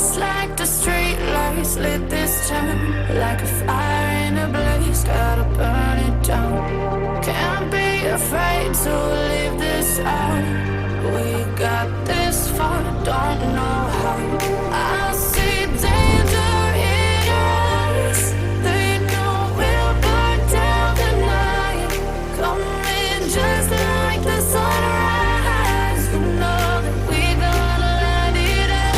Just like the street lights lit this town, like a fire in a blaze, gotta burn it down. Can't be afraid to leave this out. We got this far, don't know how. I see danger in your eyes. They know we'll burn down the night. Coming just like the sunrise. You know that we gonna let it out.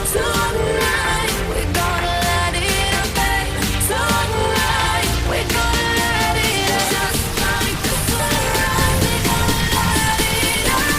Tonight, we gonna let it out. Tonight, we gonna let it out. Just like the sunrise, we gonna let it out.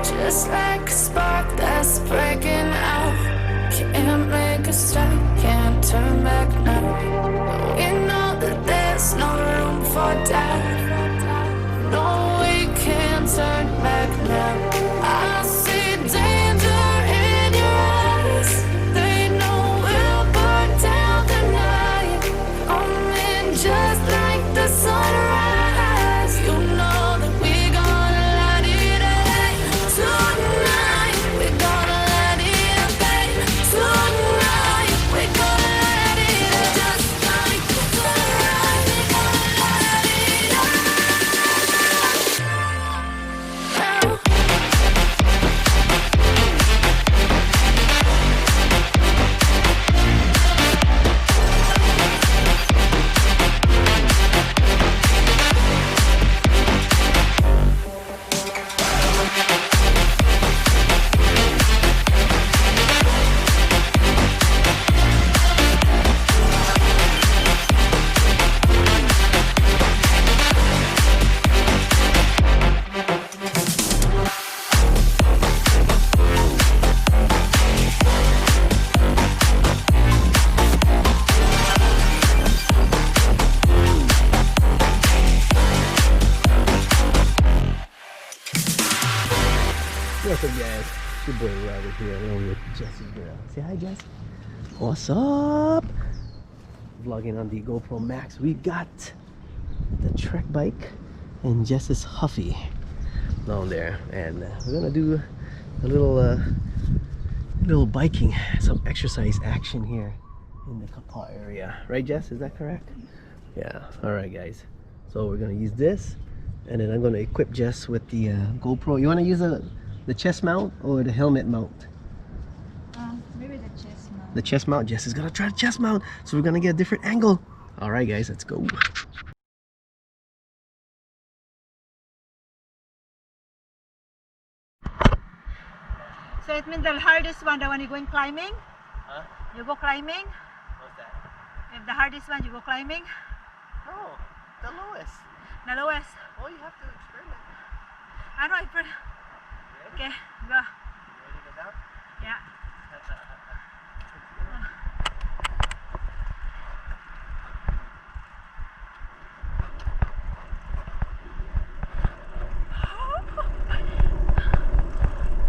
Just like a spark that's breaking out. Can't make a stop, can't turn back now. We know that there's no room for doubt. No, we can't turn back now. I see danger in your eyes. They know we'll burn down the night. Coming just like the sunrise. You know that we gonna let it out. Tonight, we gonna let it out. Tonight, we gonna let it out. Just like the sunrise, we gonna let it out. What's up, guys? It's your boy Robert here along with Jessie girl. Say hi, Jess. What's up? Vlogging on the GoPro Max. We got the Trek bike and Jess's Huffy down there, and we're gonna do a little biking, some exercise action here in the Kapaa area. Right, Jess? Is that correct? Yeah. All right, guys. So we're gonna use this, and then I'm gonna equip Jess with the GoPro. You want to use the chest mount or the helmet mount? Maybe the chest mount. The chest mount. Jess is gonna try the chest mount, so we're gonna get a different angle. All right, guys, let's go. So it means the hardest one, the one you're going climbing? Huh? You go climbing? What's that? If the hardest one, you go climbing? No, the lowest. The lowest? Oh, you have to experiment. I know. Okay, go. Ready to go down? Yeah.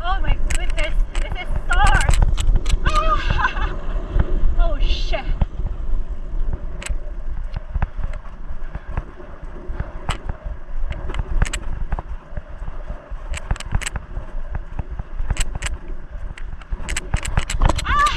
Oh my goodness, this is so hard. Oh shit. Ah!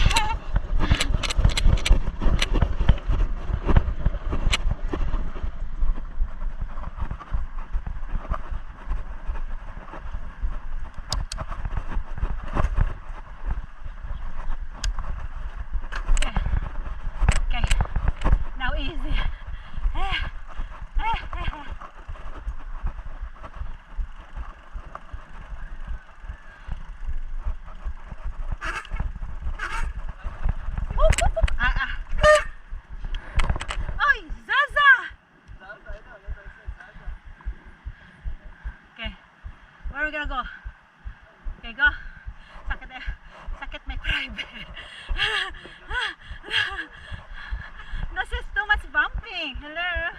go. Okay, go. Sakit eh. Sakit may private. This is too much bumping. Hello.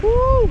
Woo!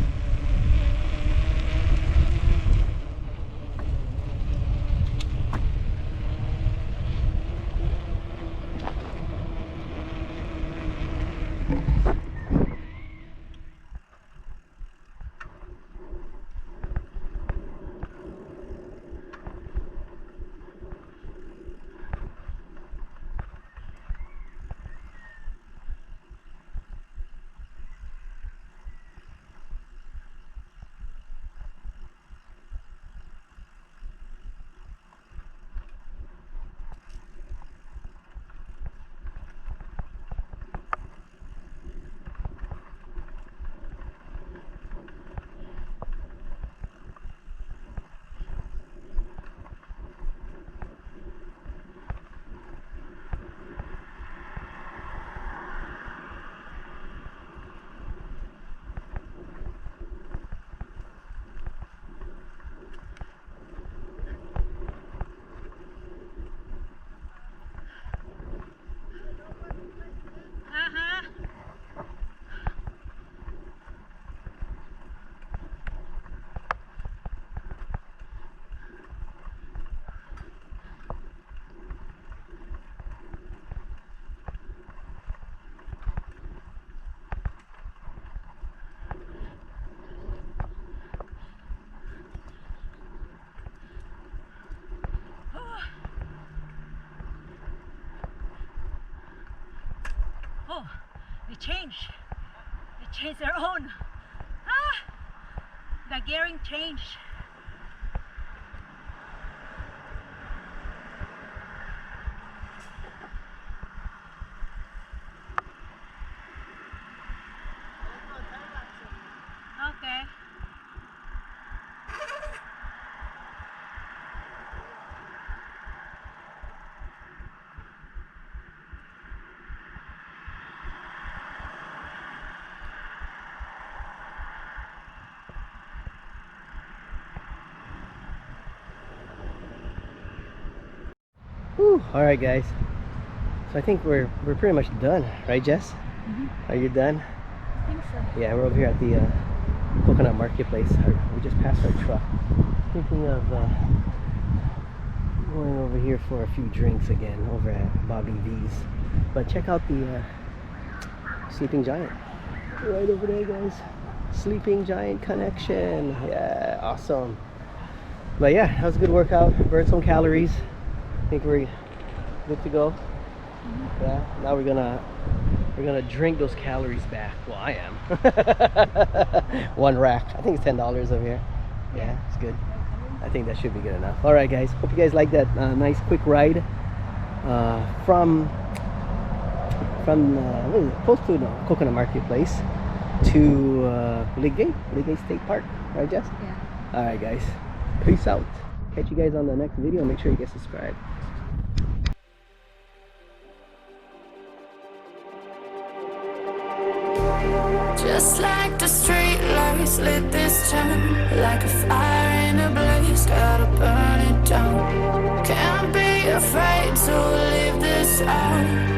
Oh, they changed. They changed their own. Ah, the gearing changed. Okay. Whew. All right, guys. So I think we're pretty much done, right, Jess? Are you done? I think so. Yeah, we're over here at the Coconut Marketplace. We just passed our truck. Thinking of going over here for a few drinks again over at Bobby V's. But check out the Sleeping Giant. Right over there, guys. Sleeping Giant connection. Yeah, awesome. But yeah, that was a good workout. Burned some calories. I think we're good to go. Yeah. Now we're gonna drink those calories back. Well, I am. One rack. I think it's $10 over here. Yeah, it's good. I think that should be good enough. All right, guys. Hope you guys like that nice quick ride from what is it? Close to the Coconut Marketplace to Ligay State Park, right, Jess? Yeah. All right, guys. Peace out. Catch you guys on the next video. Make sure you get subscribed. Just like the street lights lit this town, like a fire in a blaze, gotta burn it down. Can't be afraid to leave this out.